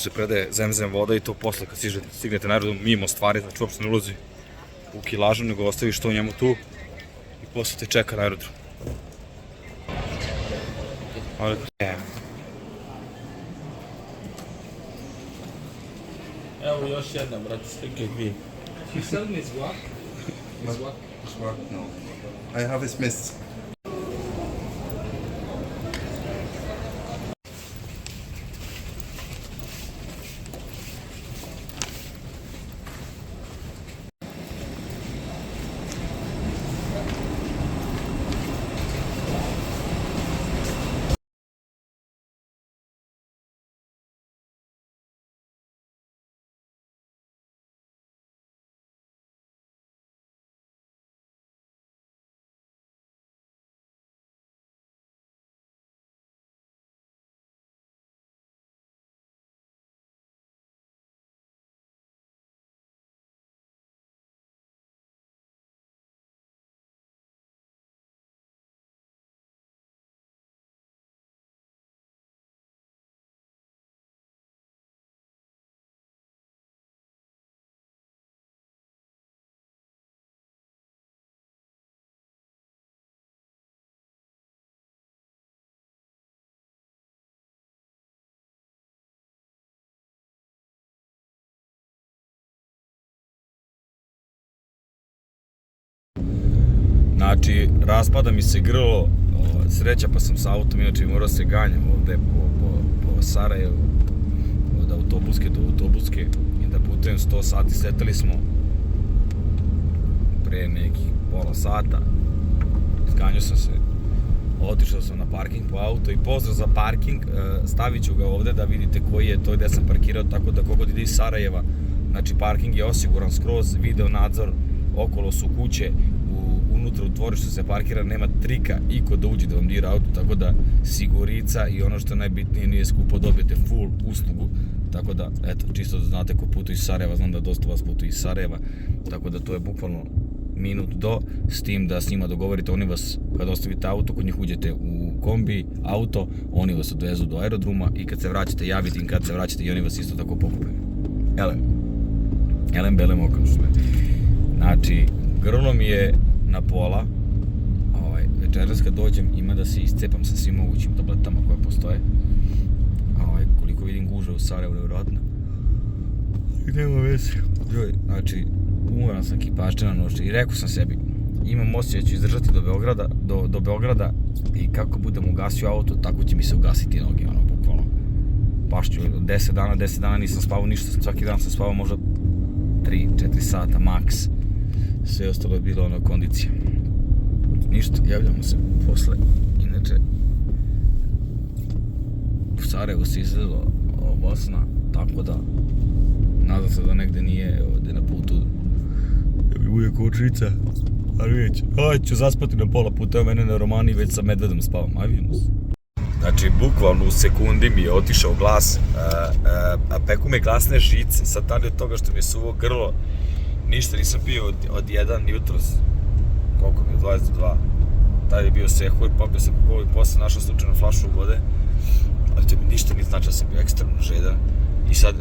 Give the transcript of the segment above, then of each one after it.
se predaje zemzem voda i to posle kad stignete na aerodrom mimo stvari, znači uopšte ne ulazi u kilažu, nego ostaviš to njemu tu i posle te čeka na aerodrom. Ali, Evo još jedna, brate, slike dvije. You sell me his what? His what? His work? No. I have his mists. znači, raspada mi se grlo, sreća pa sam sa autom, inače morao se ganjam ovde po Sarajevu, od autobuske do autobuske i da putujem 100 sati, sletali smo pre nekih pola sata, zganjao sam se, otišao sam na parking po auto i pozdrav za parking, stavit ću ga ovde da vidite koji je to gde sam parkirao, tako da kogod ide iz Sarajeva, znači parking je osiguran skroz, video nadzor, okolo su kuće, unutra u dvorištu se parkira, nema trika iko da uđe da vam dira auto, tako da sigurica i ono što je najbitnije nije skupo, dobijete full uslugu, tako da, eto, čisto da znate ko putuje iz Sarajeva, znam da dosta vas putuje iz Sarajeva, tako da to je bukvalno minut do, s tim da s njima dogovorite, oni vas, kad ostavite auto, kod njih uđete u kombi, auto, oni vas odvezu do aerodroma i kad se vraćate, javite im kad se vraćate i oni vas isto tako pokupe. Elem belem okom što je. Znači, grlo mi je na pola, večeras kad dođem ima da se iscepam sa svim mogućim tabletama koje postoje, koliko vidim guža u Sarajevu, nevjerojatno, nema veze, znači umoran sam kipaščina noće i rekao sam sebi, imam osjećaj da ću izdržati do Beograda i kako budem ugasio auto, tako će mi se ugasiti noge, bukvalno, baš ću, 10 dana nisam spavao ništa, svaki dan sam spavao možda 3-4 sata max, sve ostalo je bilo kondicija. Ništa, javljamo se posle. Inače, u Sarajevu se izgledalo Bosna, tako da nadam se da negde nije ovde na putu da mi bude kočnica, ali već, ću zaspati na pola puta, evo mene na Romani već sa medvedom spavam, aj vidimo se. Znači, bukvalno u sekundi mi je otišao glas, a peku me glasne žice, sad tad od toga što mi je suvo grlo, ništa nisam pio od 1 jutros, koliko mi je, 22, tada je bio sehur, popio sam kola i posle našao slučajno flašu vode, ali to mi ništa nije znači da sam bio ekstremno žedan i sad,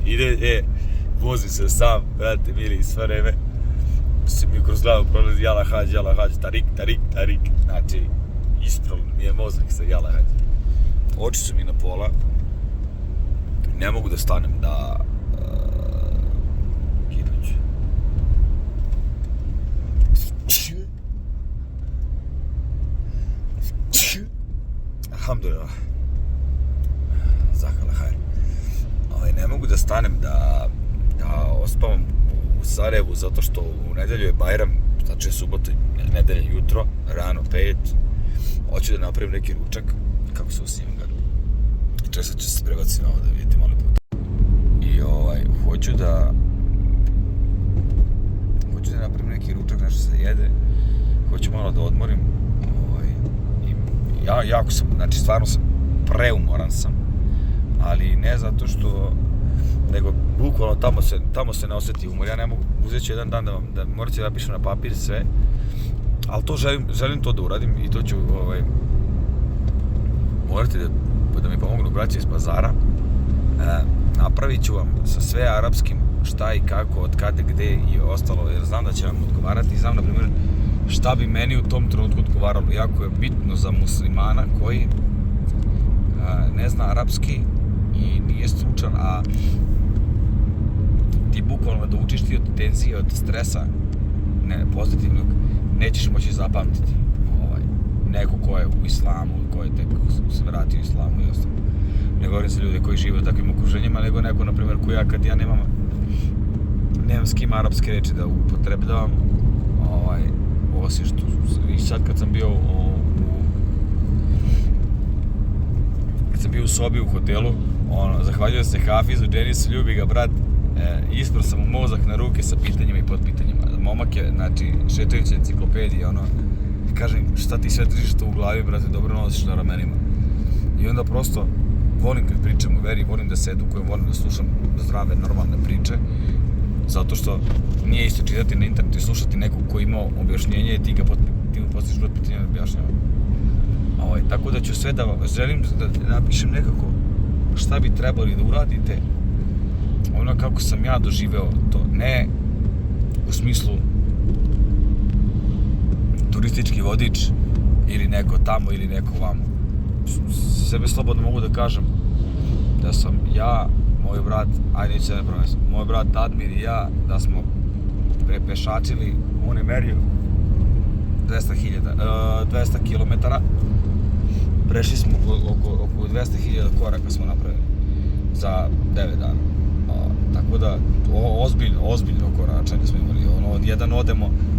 ide, vozim se sam, brate, mili, sve vreme, se mi kroz glavu prolazi jala hađ, tarik, znači, ispravo mi je mozak sa jala hađ. Oči su mi na pola, ne mogu da stanem da kinuću. Alhamdulillah. Zahvala hajr. Ne mogu da stanem da ospavam u Sarajevu zato što u nedelju je Bajram, znači je subota, nedelja jutro, rano 5. Hoću da napravim neki ručak, kako se usnimam ga. Često će se prebaciti na ovo da vidite malo puta. I hoću da napravim neki ručak, nešto se jede. Hoću malo da odmorim. Jako sam, znači stvarno sam preumoran sam. Ali ne zato što, nego bukvalno tamo se ne osjeti umor. Ja ne mogu, uzet ću jedan dan da morat ću da napišem na papir sve. Ali to želim to da uradim i to ću morate da mi pomognu braća iz Pazara. Napravit ću vam sa sve arapskim šta i kako, od kada, gde i ostalo, jer znam da će vam odgovarati i znam, na primjer, šta bi meni u tom trenutku odgovaralo. Jako je bitno za muslimana koji ne zna arapski i nije stručan, a ti bukvalno da učiš ti od tenzije, od stresa pozitivnog, nećeš moći zapamtiti neko ko je u islamu, ko je tek se vratio u islamu i ostalo. Ne govorim za ljude koji žive u takvim okruženjima, nego neko, na primjer, ko ja, kad ja nemam s kim arapske reči da upotrebljavam, osim što, i sad kad sam bio u sobi u hotelu, zahvaljujem se Hafizu, Denisu, ljubi ga brat, ispro sam mu mozak na ruke sa pitanjima i podpitanjima. Momak je, znači, šetajući enciklopedije, kažem, šta ti sve držiš to u glavi, brate, dobro nosiš na ramenima. I onda prosto, volim kad pričam u veri, volim da se edukujem, volim da slušam zdrave, normalne priče, zato što nije isto čitati na internetu i slušati nekog ko ima objašnjenje i ti mu postiš broj pitanja da objašnjava. Tako da ću sve da želim da napišem nekako šta bi trebali da uradite, kako sam ja doživeo to, ne u smislu turistički vodič ili neko tamo ili neko vamo. Sebe slobodno mogu da kažem da sam ja, moj brat, neću se ne promesim, moj brat Admir i ja, da smo prepešačili, on je merio 200 km, prešli smo oko 200.000 koraka smo napravili za 9 dana. Tako da, ozbiljno koračanje smo imali.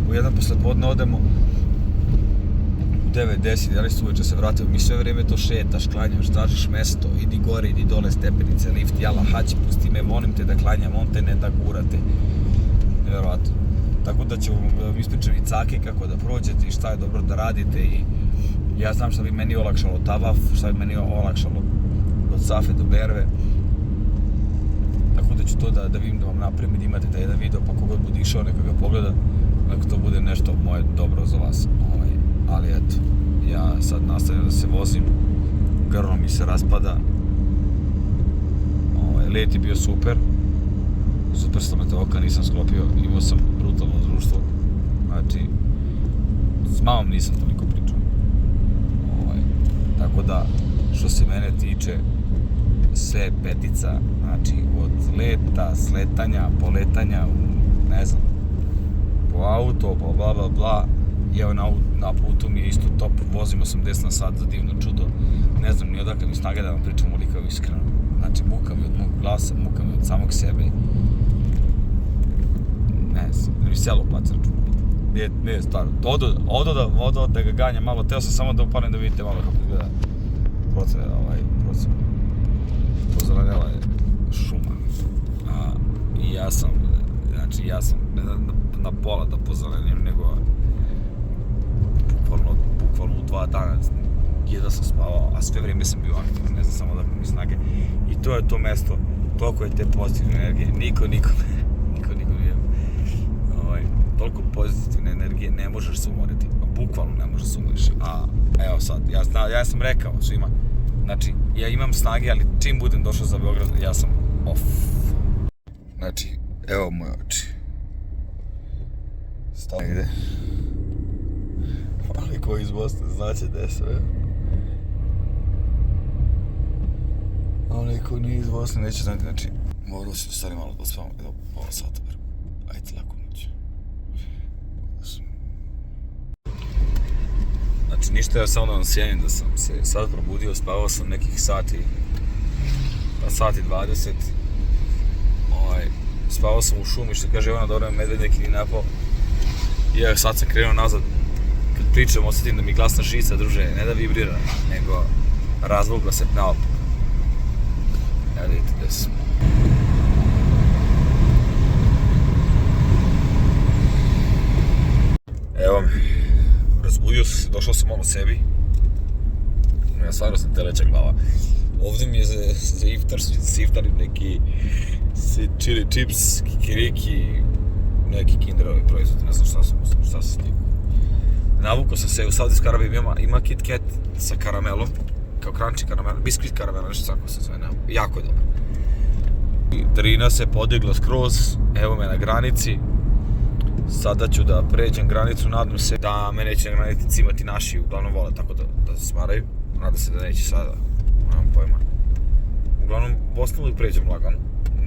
U jedan poslepodne odemo, u 9-10, 11 uveče se vratimo. Mi sve vrijeme to šetaš, klanjaš, tražiš mesto, idi gore, idi dole, stepenice, lift, jala, haći, pusti me, molim te da klanjam, on te ne da gurate. Nevjerovatno. Tako da ću vam ispričati cake kako da prođete i šta je dobro da radite i ja znam šta bi meni olakšalo Tavaf, šta bi meni olakšalo od Safe do Berve. Tako da ću to da vidim, da vam napravim i da imate taj jedan video, pa kogod bude išao neka ga pogleda, neka to bude nešto moje dobro za vas. Ali eto, ja sad nastavljam da se vozim, grlo mi se raspada, let je bio super sam me oka nisam sklopio, imao sam brutalno društvo, znači s mamom nisam toliko pričao. Tako da, što se mene tiče, sve petica, znači od leta, sletanja, poletanja, ne znam, po auto, po bla bla bla, i evo na putu mi je isto top, vozim 80 na sat za divno čudo, ne znam ni odakle mi snage da vam pričam oliko iskreno, znači muka mi od mog glasa, muka mi od samog sebe, ne znam, da mi selo placa računa. Nije stvarno, odo da ga ganja malo, teo sam samo da upalim da vidite malo kako izgleda procen. Pozelenela je šuma. I ja sam na pola da pozelenim, nego bukvalno u 2 dana jedva sam spavao, a sve vrijeme sam bio aktivan, ne znam samo da mi snage. I to je to mesto, toliko je te pozitivne energije, niko nije, toliko pozitivne energije, ne možeš se umoriti, bukvalno ne možeš se umoriš. A evo sad, ja sam rekao svima, znači, ja imam snage, ali čim budem došao za Beograd, ja sam off. Znači, evo moje oči. Stav negde. Ali ko iz Bosne znaće gde sam, evo. Ali ko nije iz Bosne neće znati, znači, morao sam stvari malo da spavam, evo, pola sata, ajde, lako noć. Znači, ništa, ja samo da vam sjenim da sam se sad probudio, spavao sam nekih sati 20. Spavao sam u šumi, što kaže Ivana, dobro me medvednjak ili napao. I ja sad sam krenuo nazad, kad pričam osjetim da mi glasna žica, druže, ne da vibrira, nego razvukla se naopako. Evo vidite gde sam. Evo me, razbudio sam se, došao sam malo sebi. Ja stvarno sam teleća glava. Ovdje mi je za iftar, su iftari neki chili chips, kikiriki, neki kinderovi proizvodi, ne znam šta se s tim. Navukao sam se, u Saudijskoj Arabiji ima Kit Kat sa karamelom, kao crunchy karamela, biskvit karamela, nešto tako se zove, jako je dobro. Drina se podigla skroz, evo me na granici. Sada ću da pređem granicu, nadam se da me neće na granici cimati naši, uglavnom vole tako da se smaraju. Nadam se da neće sada, nemam pojma. Uglavnom, ostalo i pređem lagano.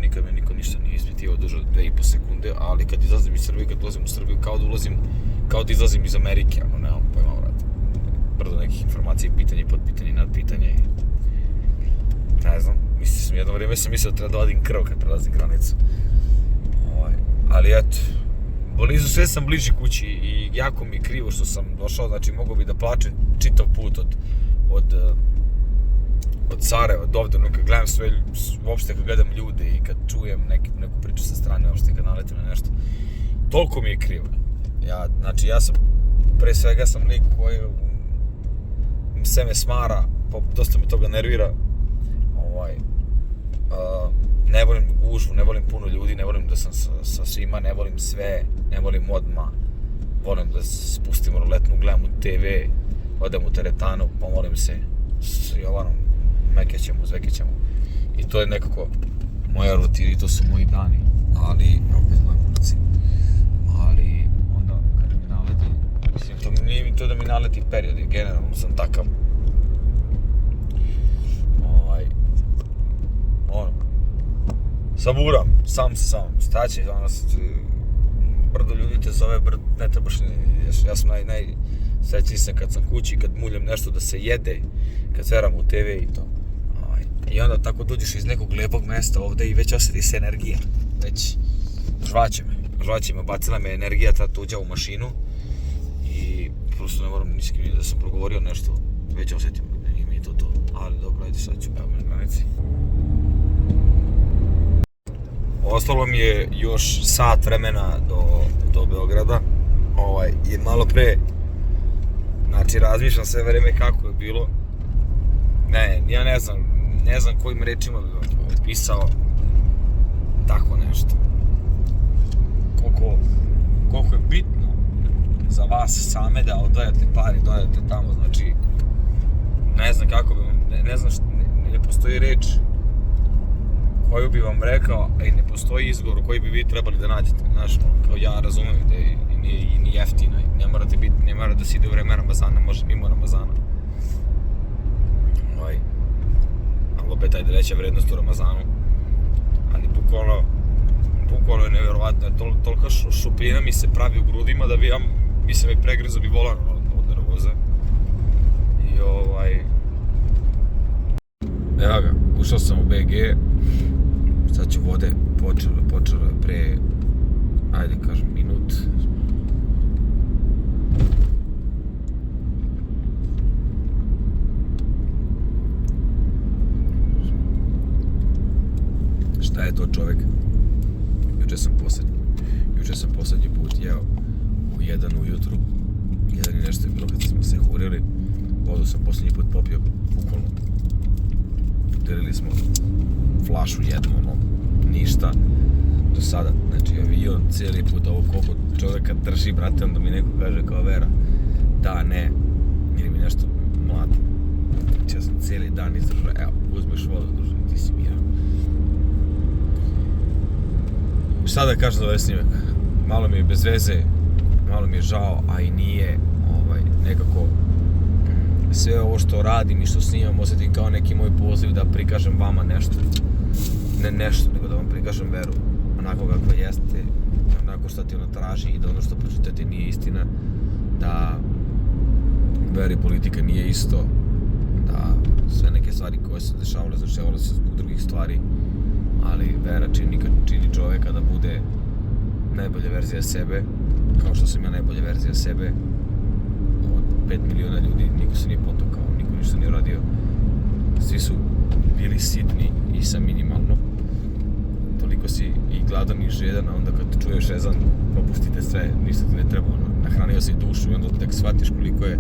Nikad me niko ništa nije ispitivao duže od 2,5 sekunde, ali kad izlazim iz Srbije, kad ulazim u Srbiju, kao da izlazim iz Amerike, ono, nemam pojma, vrati. Brdo nekih informacija, pitanje, podpitanje, nadpitanje. Ne znam, jedno vrijeme sam mislio da treba da vadim krv kad prelazim granicu. Ali eto, blizu, sve sam bliži kući i jako mi je krivo što sam došao, znači mogu bi da plačem čitav put od Sarajeva od ovde, kad gledam sve, uopšte kad gledam ljude i kad čujem neku priču sa strane, uopšte kad naletim na nešto, toliko mi je krivo. Ja sam, pre svega sam lik koji sve me smara, dosta me toga nervira. Ne volim gužvu, ne volim puno ljudi, ne volim da sam sa svima, ne volim sve, ne volim odmah. Volim da spustim roletnu, gledam u TV, odem u teretanu, pomolim se s Jovanom, mekećemo, zvekećemo. I to je nekako moja rutina i to su moji dani. Ali, opet moje muci. Ali, onda, kada mi naleti, mislim, nije mi to da mi naleti period, generalno sam takav. Saburam, sam, staće, brdo ljudi te zove, ne trebaš, ja sam najsrećniji sam kad sam kući, kad muljam nešto da se jede, kad sveram u TV i to. I onda tako dođeš iz nekog lijepog mesta ovde i već osjeti se energija, već žvaće me, bacila me energija ta tuđa u mašinu i prosto ne moram niskim da sam progovorio nešto, već osjetim da nije mi to, ali dobro, ajde sad ću, evo me na granici. Ostalo mi je još sat vremena do Beograda, i malo pre, znači razmišljam sve vreme kako je bilo, ja ne znam kojim rečima bi vam opisao tako nešto, koliko je bitno za vas same da odvajate pare, dodajete tamo, znači, ne znam kako bi vam, ne postoji reč koju bi vam rekao, a i ne postoji izgovor koji bi vi trebali da nađete, znaš, kao ja razumem da je ni jeftino, ne mora da se ide u vreme Ramazana, može mimo Ramazana. Ali opet ajde veća vrednost u Ramazanu, ali bukvalno je nevjerovatno, tolika šupljina mi se pravi u grudima da bi mi se mi pregrizo bi volan od nervoze. I evo ga, ušao sam u BG, sad ću vode, počelo je pre, ajde kažem, minut. Šta je to čovek? Juče sam posljednji put jeo u 1 ujutru, 1 i nešto je bilo kad smo se hurili, vodu sam posljednji put popio, bukvalno. Delili smo flašu jednu, ništa do sada, znači avion cijeli put, ovo koliko čoveka drži, brate, onda mi neko kaže kao Vera, da, ne, ili mi nešto mlati. Znači ja sam cijeli dan izdržao, evo, uzmeš vodu, druže, ti si miran. Šta da kažem za ovaj snimak? Malo mi je bez veze, malo mi je žao, a i nije, nekako sve ovo što radim i što snimam osjetim kao neki moj poziv da prikažem vama nešto. Ne nešto, nego da vam prikažem Veru onako kakva jeste, onako što ti ona traži i da ono što pročitate nije istina, da Vera i politika nije isto, da sve neke stvari koje se dešavale se zbog drugih stvari, ali Vera čini čoveka da bude najbolja verzija sebe, kao što sam ja najbolja verzija sebe. Od 5 miliona ljudi niko se nije potukao, niko ništa nije uradio, svi su bili sitni i sa minimalno. Toliko si i gladan i žedan, a onda kad čuješ žezan, popustite sve, ništa ti ne treba, nahranio si dušu i onda tek shvatiš koliko je,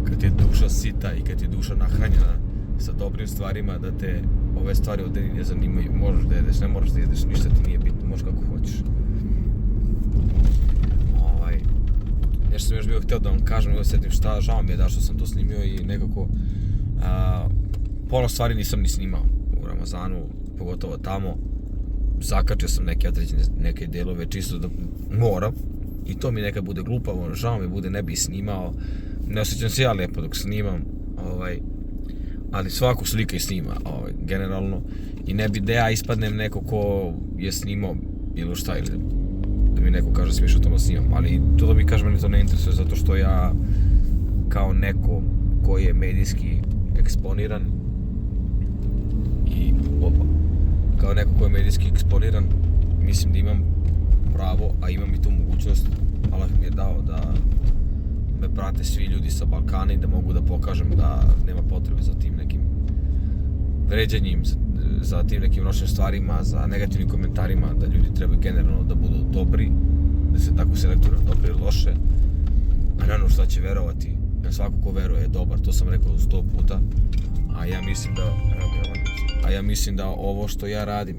kad je duša sita i kad je duša nahranjena sa dobrim stvarima, da te ove stvari ovdje ne zanimaju, možeš da jedeš, ne moraš da jedeš, ništa ti nije bitno, možeš kako hoćeš. Nešto sam još bio htio da vam kažem, evo sjetim šta, žao mi je da što sam to snimio i nekako Pola stvari nisam ni snimao u Ramazanu, pogotovo tamo. Zakačio sam neke delove čisto da moram. I to mi nekad bude glupavo, žao mi bude, ne bi snimao. Ne osjećam se ja lijepo dok snimam. Ali svako slika i snima, generalno. I ne bi da ja ispadnem neko ko je snimao bilo šta, ili da mi neko kaže smiješ o tome snimam. Ali to da mi kaže, meni to ne interesuje, zato što ja kao neko koji je medijski eksponiran kao neko koji je medijski eksponiran, mislim da imam pravo, a imam i tu mogućnost, Allah mi je dao da me prate svi ljudi sa Balkana i da mogu da pokažem da nema potrebe za tim nekim vređanjem, za tim nekim lošim stvarima, za negativnim komentarima, da ljudi trebaju generalno da budu dobri, da se tako selektura dobre ili loše, a ne ono šta će verovati, jer svako ko veruje je dobar, to sam rekao 100 puta, a ja mislim da ovo što ja radim,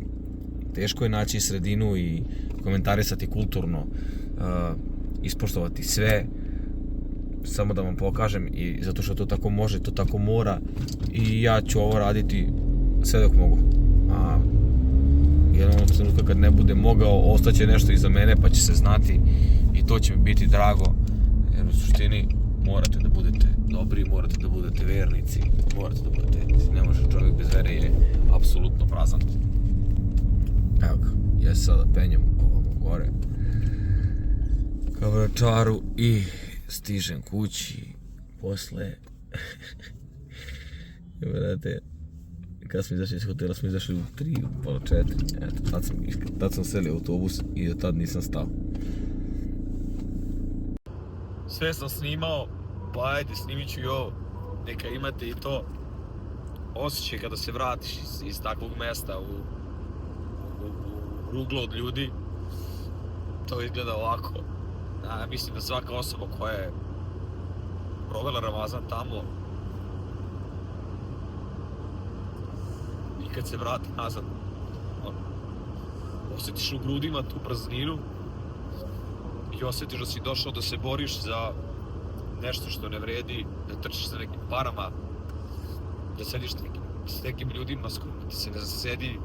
teško je naći sredinu i komentarisati kulturno, ispoštovati sve, samo da vam pokažem, i zato što to tako može, to tako mora, i ja ću ovo raditi sve dok mogu. A jednog trenutka kad ne bude mogao, ostaće nešto iza mene pa će se znati i to će mi biti drago, jer u suštini morate da budete dobri, morate da budete vernici, morate da budete etnici. Ne može čovjek bez vere, je apsolutno prazan. Evo ga, ja se sada penjem ovamo gore ka Vračaru i stižem kući posle vrate, kad smo izašli iz hotela, smo izašli u 3, pola 4, eto, tad sam selio autobus i od tad nisam stao. Sve sam snimao, pa ajde, snimit ću i ovo, neka imate i to osjećaj kada se vratiš iz takvog mesta u ruglo od ljudi. To izgleda ovako. Mislim da svaka osoba koja je provela Ramazan tamo i kad se vrati nazad, osjetiš u grudima tu prazninu i osjetiš da si došao da se boriš za nešto što ne vredi, da trčiš za nekim parama, da sediš s nekim ljudima s kojima ti se ne zasedi,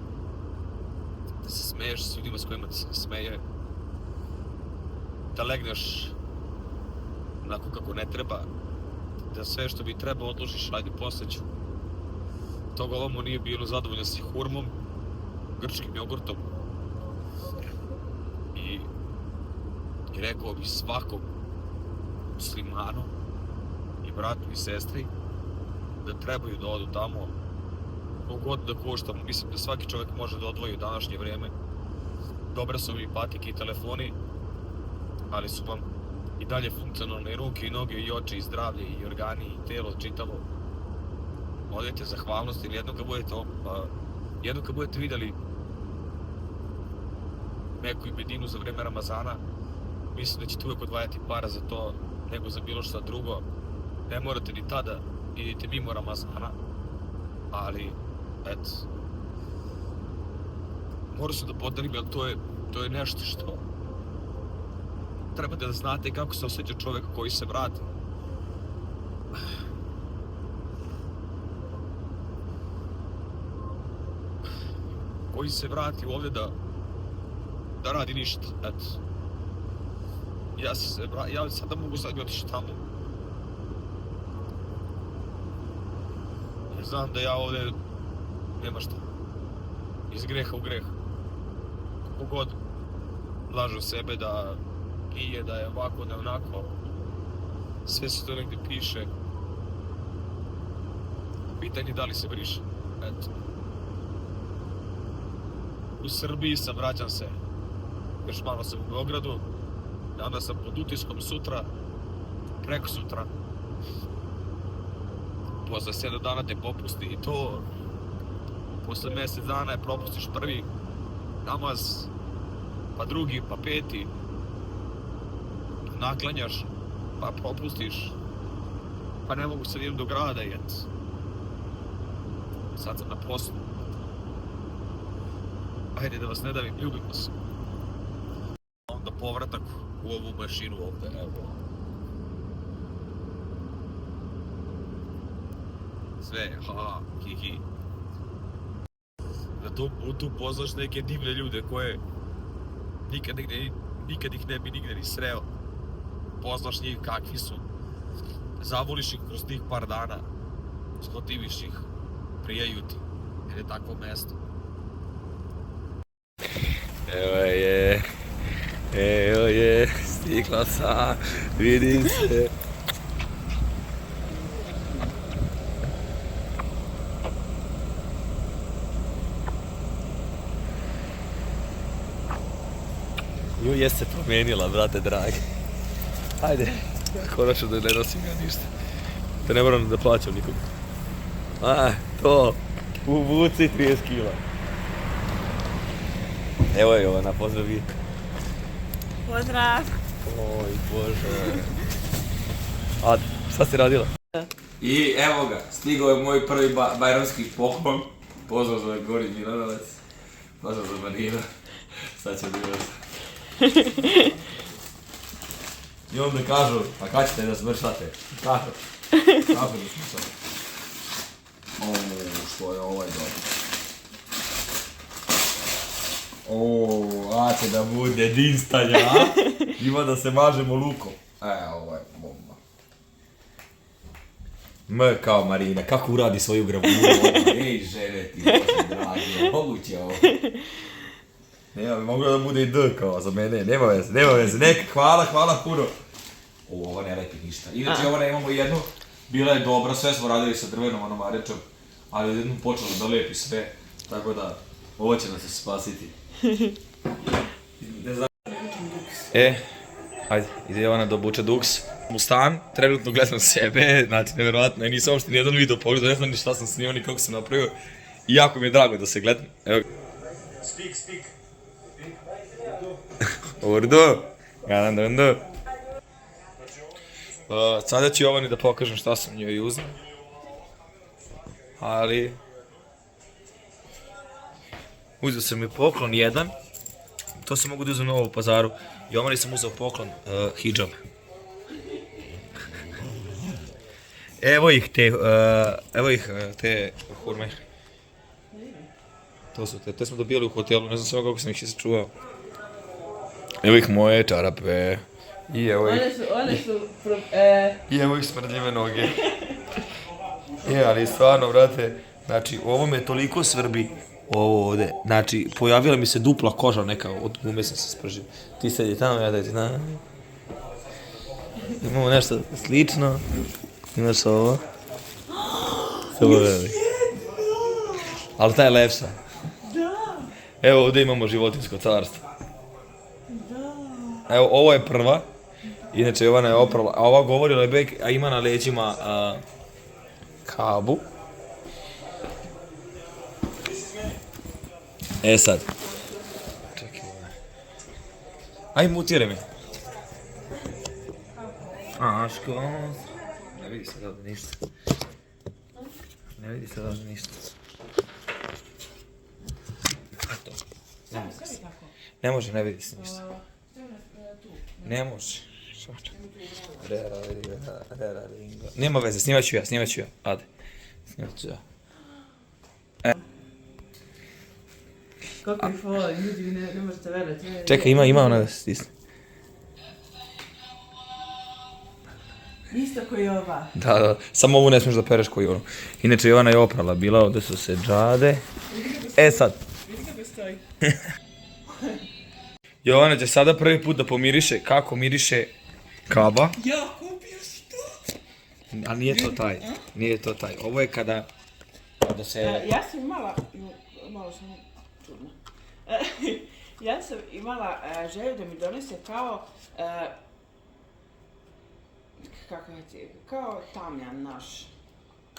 da se smeješ s ljudima s kojima ti se ne smeje, da legneš onako kako ne treba, da sve što bi trebao odložiš, ajde posle ću. Toga ovamo nije bilo, zadovoljan si hurmom, grčkim jogurtom i rekao bi svakom muslimanu i bratu i sestri da trebaju da odu tamo, kogod da košta. Mislim da svaki čovjek može da odvoji u današnje vrijeme. Dobre su mi patike i telefoni, ali su vam i dalje funkcionalne ruke i noge i oči i zdravlje i organi i telo čitavo. Odajte zahvalnost, ili jedno kad budete vidjeli Meku i Medinu za vreme Ramazana, mislim da ćete uvijek odvajati para za to nego za bilo šta drugo. Ne morate ni tada, idite mimo Ramazana, ali eto, moram se da podelim, jer to je nešto što trebate da znate kako se osjeća čovjek koji se vrati. Koji se vrati ovdje da radi ništa, eto. Ja sada mogu sad otići tamo. Jer znam da ja ovdje nema šta. Iz greha u greh. Kako god lažu sebe da nije, da je ovako, da je onako. Sve se to negdje piše. Pitanje da li se briše. Eto. U Srbiji sam, vraćam se. Još malo sam u Beogradu. Onda sam pod utiskom sutra, preko sutra. Posle 7 dana te popusti i to. Posle mjesec dana je propustiš prvi namaz, pa drugi, pa peti. Naklanjaš, pa propustiš. Pa ne mogu sad idem do grada, jet. Sad sam na poslu. Ajde da vas ne davim, ljubim vas. Onda povratak u ovu mašinu ovdje, evo. sve, ha, hi, hi. Da tu poznaš neke divne ljude koje nikad ih ne bi nigde ni sreo. Poznaš njih kakvi su. Zavoliš ih kroz tih par dana. Skotiviš ih. Prijaju ti. Jer je takvo mesto. Evo je, stigla sam, vidim se. Ju je se promijenila, brate dragi. Ajde, konačno da ne nosim ja ništa. Da ne moram da plaćam nikom. To, uvuci 30 kila. Evo je Jovana, pozdravi. Pozdrav! Oj, Bože. A, šta si radila? I evo ga, stigao je moj prvi bajramski poklon. Pozdrav za Gori Milanovac. Pozdrav za Marina. Sad će bilo se. I onda kažu, pa kada ćete da smršate? Kako? Kako da smršate? Što je ovaj dobro. A će da bude dinstanja, a? Ima da se mažemo lukom. Ovo je bomba. Kao Marina, kako uradi svoju gravuru? Ej, žene ti, Bože dragi, moguće ovo. Nema, bi moglo da bude i D kao za mene, nema veze, neka, hvala puno. Ovo ne lepi ništa. Inače, ovo ne imamo jednu, bila je dobra, sve smo radili sa drvenom onomarečom, ali jednom počelo da lepi sve, tako da, ovo će nas se spasiti. Ajde, ide Jovana da obuče duks. U stan, trenutno gledam sebe, znači nevjerojatno, ja nisam uopšte nijedan video pogledao, ne znam ni šta sam snimao, ni kako sam napravio. I jako mi je drago da se gledam, evo. Speak. Urdu. Galandandu. Sada ću Jovani da pokažem šta sam njoj uznao. Ali... Uzeo sam mi poklon jedan. To sam mogu da uzem u Novom Pazaru. Jovani sam uzeo poklon hidžab. Evo ih te hurme. To su te smo dobijali u hotelu, ne znam sve kako sam ih sačuvao. Evo ih moje čarape. I evo ih. I evo ih smrdljive noge. Ali stvarno, brate, znači ovo me toliko svrbi. Ovo ovde, znači pojavila mi se dupla koža neka, od gume sam se spržio. Ti sedi tamo, ja da ti znam. Imamo nešto slično. Imaš ovo. Samo veli. Ali ta je lepša. Evo ovdje imamo životinjsko carstvo. Evo ovo je prva. Inače Jovana je oprala. A ova govori lebek, a ima na leđima kabu. Sad. Čekaj. Aj mutiraj me. Aško. Ne vidi se ovdje ništa. Ne može, ne vidi se ništa. Ne može. Nema veze, snimat ću ja. Ade. Snimat ću ja. Kako ih volim, ljudi ne možete verati. Čekaj, ima ona da se stisne. Isto koji ova. Da, samo ovu ne smiješ da pereš koji ono. Inače Jovana je oprala, bila ovdje su se džade. Sad. Vidi kako stoji. Jovana će sada prvi put da pomiriše kako miriše kaba. Ja, kupio si to? A nije to taj. Ovo je kada se... Ja sam imala, malo sam čudna. Ja sam imala želju da mi donese kao, kako je ti, kao tamjan naš.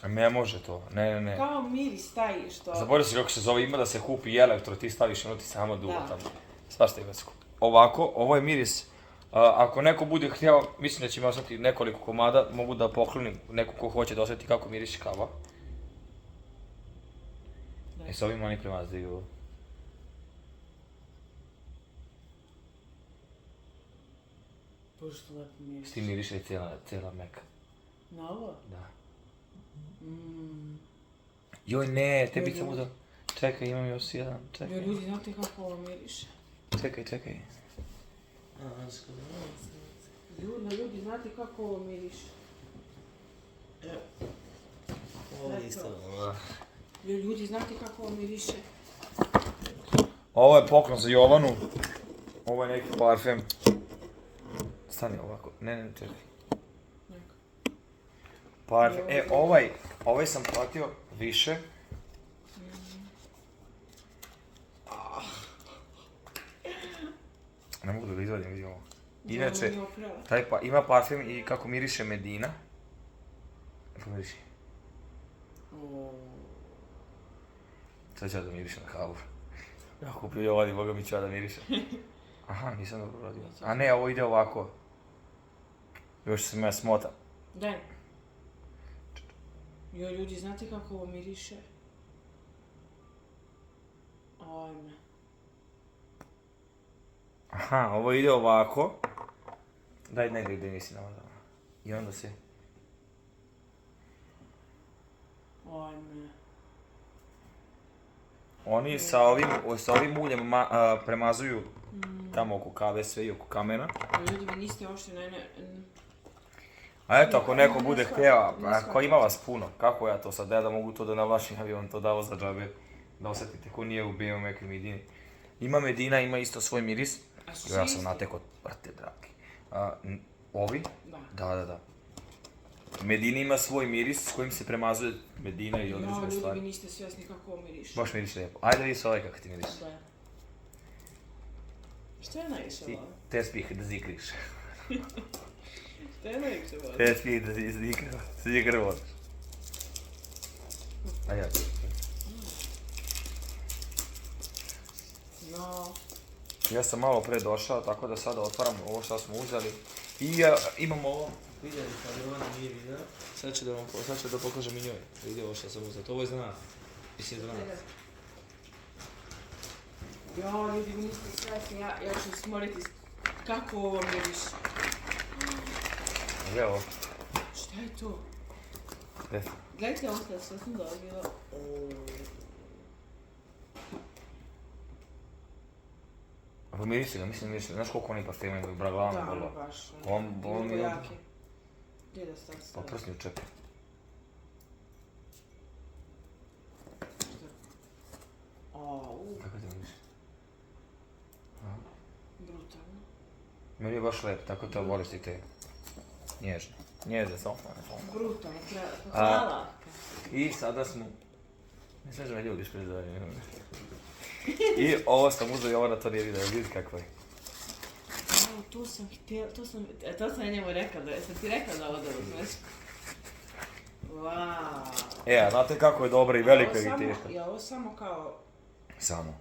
Ne može to, ne. Kao miris taj što... Zaboravio si kako se zove, ima da se kupi elektro, ti staviš ono ti samo dugo tamo. Svašta ima se kupi. Ovako, ovo je miris. Ako neko bude htio, mislim da će mi ostati nekoliko komada, mogu da poklonim neko ko hoće da osjeti kako miriši kava. S ovim oni premazaju. Bože, što lepo miriši. S tim miriše i cijela meka. Na ovo? Da. Joj ne, te bi samo da... Čekaj, imam još jedan, Jo, čekaj. ljudi, znate kako ovo miriše? Čekaj. Ljudi, znate kako ovo miriše? Ovo je isto. Jo, ljudi, znate kako ovo miriše? Ovo je poklon za Jovanu. Ovo je neki parfem. Stani ovako, ne, čekaj. Parfem, ovaj sam platio više. Ne mogu da ga izvadim, vidi ovo. Inače, ima parfem i kako miriše Medina. Kako miriši? Sad ću ja da mirišem na kavu. Ja kupio Jovan i Boga mi ću ja da mirišem. Aha, nisam dobro radio. A ne, ovo ide ovako. Još se me smota. Daj. Jo, ljudi, znate kako ovo miriše? Ajme. Aha, ovo ide ovako. Daj negdje gdje nisi namazala. I onda se... Ajme. Oni sa ovim uljem premazuju tamo oko kave sve i oko kamena. Ljudi, vi niste uopšte A eto, ako neko bude htjeva, ako ima vas puno, kako ja to sad da mogu to da navlačim, ja bi vam to dao za džabe, da osjetite ko nije ubijao Meku Medini. Ima Medina, ima isto svoj miris. Ja sam nateko, brate dragi. Ovi? Da. Medina ima svoj miris s kojim se premazuje Medina i određene ljudi, stvari. vi niste svjesni kako ovo miriše. Baš miriše lijepo. Ajde vidi se ovaj kako ti miriše. Da. Što je najviše Ti vola? tespih da zikriš. Što je najviše vola? Tespih da zikriš. A ja. No. Ja sam malo pre došao, tako da sada otvaram ovo što smo uzeli. I imamo ovo. Vidjeli kad Jovana nije vidjela. Sad ću da pokažem i njoj. Vidi ovo što sam uzeti. Ovo je za nas. Mislim za nas. Jo, ljudi, vi niste svjesni, ja ću smoriti kako ovo miriše. Evo ovo. Šta je to? Eto. Gledajte ovo što sam dobila. Ako miriše ga, mislim miriše. Znaš koliko oni parfema imaju, bra glavno Da, bolo. baš. On mi je... jaki. Gdje da sam Pa prsni u čep. Kako ti miriše? Brutalno. Meni je baš lep, tako to voliš i te. Nježne. Nježne, softne. Brutalno, hvala. I sada smo... Ne znam da me ljubiš prizvanje. I ovo sam uzeo i Jovana to nije vidio, vidi kako je. To sam htjela, to sam njemu rekao, sam ti rekao da ovo da uzmeš. Wow. A znate kako je dobra i velika i teška? Je ovo samo kao... Samo.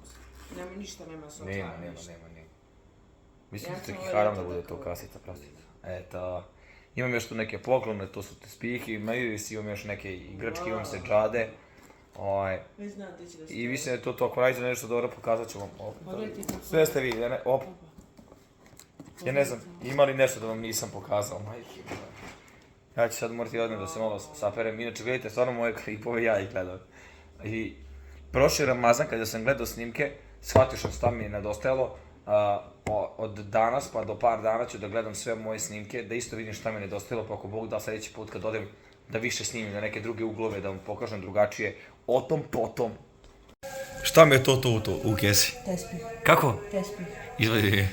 Ništa nema sa Nema. Mislim da čak i haram da bude to kasica plastica. Eto. Imam još tu neke poklone, to su te spihi, imam još neke igračke, imam se džade. Već znam ti će da se... I mislim da je to ako radite nešto dobro, pokazat ću vam. Sve ste vi, ja ne znam, ima li nešto da vam nisam pokazao, majke. Ja ću sad morati odmah da se malo saperem, inače gledajte stvarno moje klipove, ja ih gledam. I prošli Ramazan kada sam gledao snimke, shvatio sam šta mi je nedostajalo, od danas pa do par dana ću da gledam sve moje snimke, da isto vidim šta mi je nedostajalo, pa ako Bog da sljedeći put kad odem da više snimim na neke druge uglove, da vam pokažem drugačije, o tom potom. Šta mi je to u kesi? Tespih. Kako? Tespih. Izvadi.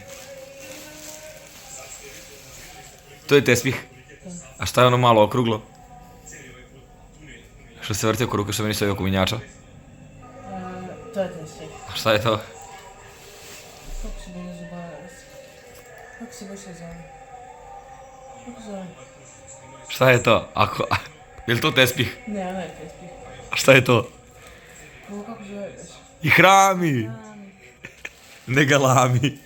To je tespih. A šta je ono malo okruglo? Što se vrti oko ruke, što meni stoji oko minjača? To je tespih. A šta je to? Kako se bilo zaboraviti? Kako se baš zove? Kako zove? Šta je to? Je li to tespih? Ne, ono je tespih. A šta je to? Kako zove baš? I hrami! Ne galami.